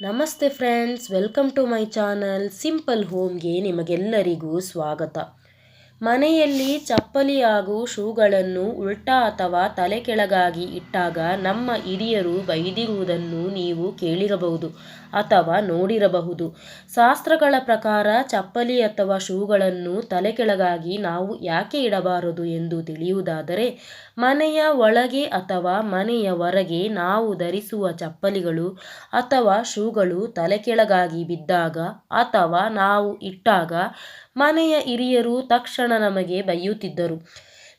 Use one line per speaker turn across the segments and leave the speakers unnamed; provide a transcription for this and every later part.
ನಮಸ್ತೆ friends, welcome to my channel simple ಹೋಮ್ಗೆ ನಿಮಗೆಲ್ಲರಿಗೂ ಸ್ವಾಗತ. ಮನೆಯಲ್ಲಿ ಚಪ್ಪಲಿ ಹಾಗೂ ಶೂಗಳನ್ನು ಉಲ್ಟಾ ಅಥವಾ ತಲೆ ಕೆಳಗಾಗಿ ಇಟ್ಟಾಗ ನಮ್ಮ ಹಿರಿಯರು ಬೈದಿರುವುದನ್ನು ನೀವು ಕೇಳಿರಬಹುದು ಅಥವಾ ನೋಡಿರಬಹುದು. ಶಾಸ್ತ್ರಗಳ ಪ್ರಕಾರ ಚಪ್ಪಲಿ ಅಥವಾ ಶೂಗಳನ್ನು ತಲೆ ಕೆಳಗಾಗಿ ನಾವು ಯಾಕೆ ಇಡಬಾರದು ಎಂದು ತಿಳಿಯುವುದಾದರೆ, ಮನೆಯ ಒಳಗೆ ಅಥವಾ ಮನೆಯ ಹೊರಗೆ ನಾವು ಧರಿಸುವ ಚಪ್ಪಲಿಗಳು ಅಥವಾ ಶೂಗಳು ತಲೆ ಕೆಳಗಾಗಿ ಬಿದ್ದಾಗ ಅಥವಾ ನಾವು ಇಟ್ಟಾಗ ಮನೆಯ ಹಿರಿಯರು ತಕ್ಷಣ ನಮಗೆ ಬೈಯುತ್ತಿದ್ದರು,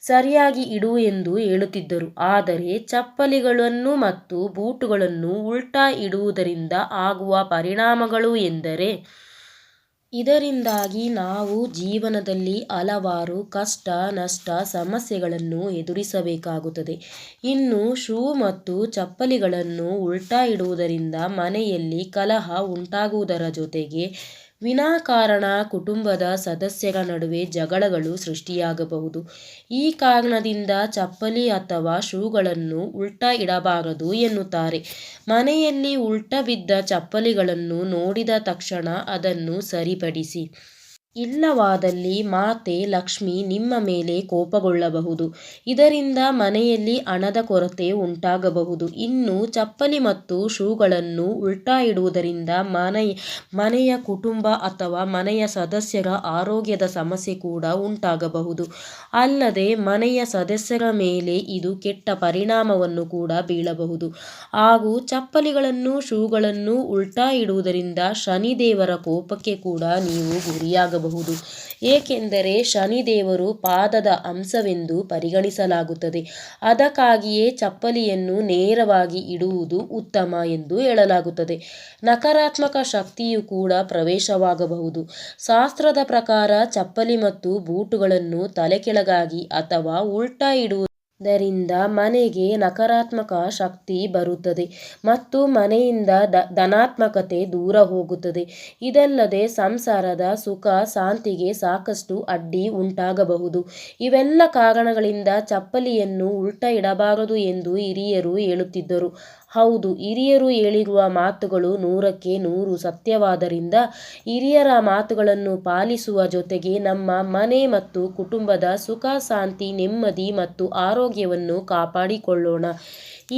ಸರಿಯಾಗಿ ಇಡು ಎಂದು ಹೇಳುತ್ತಿದ್ದರು. ಆದರೆ ಚಪ್ಪಲಿಗಳನ್ನು ಮತ್ತು ಬೂಟುಗಳನ್ನು ಉಲ್ಟಾ ಇಡುವುದರಿಂದ ಆಗುವ ಪರಿಣಾಮಗಳು ಎಂದರೆ, ಇದರಿಂದಾಗಿ ನಾವು ಜೀವನದಲ್ಲಿ ಹಲವಾರು ಕಷ್ಟ, ನಷ್ಟ, ಸಮಸ್ಯೆಗಳನ್ನು ಎದುರಿಸಬೇಕಾಗುತ್ತದೆ. ಇನ್ನು ಶೂ ಮತ್ತು ಚಪ್ಪಲಿಗಳನ್ನು ಉಲ್ಟಾ ಇಡುವುದರಿಂದ ಮನೆಯಲ್ಲಿ ಕಲಹ ಉಂಟಾಗುವುದರ ಜೊತೆಗೆ ವಿನಾಕಾರಣ ಕುಟುಂಬದ ಸದಸ್ಯರ ನಡುವೆ ಜಗಳಗಳು ಸೃಷ್ಟಿಯಾಗಬಹುದು. ಈ ಕಾರಣದಿಂದ ಚಪ್ಪಲಿ ಅಥವಾ ಶೂಗಳನ್ನು ಉಲ್ಟಾ ಇಡಬಾರದು ಎನ್ನುತ್ತಾರೆ. ಮನೆಯಲ್ಲಿ ಉಲ್ಟಾ ಬಿದ್ದ ಚಪ್ಪಲಿಗಳನ್ನು ನೋಡಿದ ತಕ್ಷಣ ಅದನ್ನು ಸರಿಪಡಿಸಿ. ಇಲ್ಲವಾದಲ್ಲಿ ಮಾತೆ ಲಕ್ಷ್ಮಿ ನಿಮ್ಮ ಮೇಲೆ ಕೋಪಗೊಳ್ಳಬಹುದು. ಇದರಿಂದ ಮನೆಯಲ್ಲಿ ಹಣದ ಕೊರತೆ ಉಂಟಾಗಬಹುದು. ಇನ್ನು ಚಪ್ಪಲಿ ಮತ್ತು ಶೂಗಳನ್ನು ಉಲ್ಟಾ ಇಡುವುದರಿಂದ ಮನೆಯ ಕುಟುಂಬ ಅಥವಾ ಮನೆಯ ಸದಸ್ಯರ ಆರೋಗ್ಯದ ಸಮಸ್ಯೆ ಕೂಡ ಉಂಟಾಗಬಹುದು. ಅಲ್ಲದೆ ಮನೆಯ ಸದಸ್ಯರ ಮೇಲೆ ಇದು ಕೆಟ್ಟ ಪರಿಣಾಮವನ್ನು ಕೂಡ ಬೀಳಬಹುದು. ಹಾಗೂ ಚಪ್ಪಲಿಗಳನ್ನು ಶೂಗಳನ್ನು ಉಲ್ಟಾ ಇಡುವುದರಿಂದ ಶನಿದೇವರ ಕೋಪಕ್ಕೆ ಕೂಡ ನೀವು ಗುರಿಯಾಗಬಹುದು. ಏಕೆಂದರೆ ಶನಿದೇವರು ಪಾದದ ಅಂಶವೆಂದು ಪರಿಗಣಿಸಲಾಗುತ್ತದೆ. ಅದಕ್ಕಾಗಿಯೇ ಚಪ್ಪಲಿಯನ್ನು ನೇರವಾಗಿ ಇಡುವುದು ಉತ್ತಮ ಎಂದು ಹೇಳಲಾಗುತ್ತದೆ. ನಕಾರಾತ್ಮಕ ಶಕ್ತಿಯು ಕೂಡ ಪ್ರವೇಶವಾಗಬಹುದು. ಶಾಸ್ತ್ರದ ಪ್ರಕಾರ ಚಪ್ಪಲಿ ಮತ್ತು ಬೂಟುಗಳನ್ನು ತಲೆ ಕೆಳಗಾಗಿ ಅಥವಾ ಉಲ್ಟಾ ಇಡುವುದರಿಂದ ಮನೆಗೆ ನಕಾರಾತ್ಮಕ ಶಕ್ತಿ ಬರುತ್ತದೆ ಮತ್ತು ಮನೆಯಿಂದ ಧನಾತ್ಮಕತೆ ದೂರ ಹೋಗುತ್ತದೆ. ಇದಲ್ಲದೆ ಸಂಸಾರದ ಸುಖ ಶಾಂತಿಗೆ ಸಾಕಷ್ಟು ಅಡ್ಡಿ ಉಂಟಾಗಬಹುದು. ಇವೆಲ್ಲ ಕಾರಣಗಳಿಂದ ಚಪ್ಪಲಿಯನ್ನು ಉಲ್ಟಾ ಇಡಬಾರದು ಎಂದು ಹಿರಿಯರು ಹೇಳುತ್ತಿದ್ದರು. ಹೌದು, ಹಿರಿಯರು ಹೇಳಿರುವ ಮಾತುಗಳು 100ಕ್ಕೆ 100 ಸತ್ಯವಾದ್ದರಿಂದ ಹಿರಿಯರ ಮಾತುಗಳನ್ನು ಪಾಲಿಸುವ ಜೊತೆಗೆ ನಮ್ಮ ಮನೆ ಮತ್ತು ಕುಟುಂಬದ ಸುಖ, ಶಾಂತಿ, ನೆಮ್ಮದಿ ಮತ್ತು ಆರೋಗ್ಯವನ್ನು ಕಾಪಾಡಿಕೊಳ್ಳೋಣ.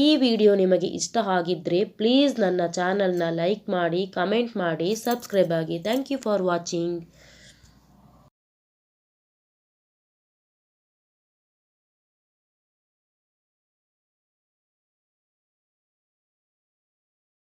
ಈ ವಿಡಿಯೋ ನಿಮಗೆ ಇಷ್ಟ ಆಗಿದ್ದರೆ ಪ್ಲೀಸ್ ನನ್ನ ಚಾನಲ್ನ ಲೈಕ್ ಮಾಡಿ, ಕಮೆಂಟ್ ಮಾಡಿ, ಸಬ್ಸ್ಕ್ರೈಬ್ ಆಗಿ. Thank you for watching.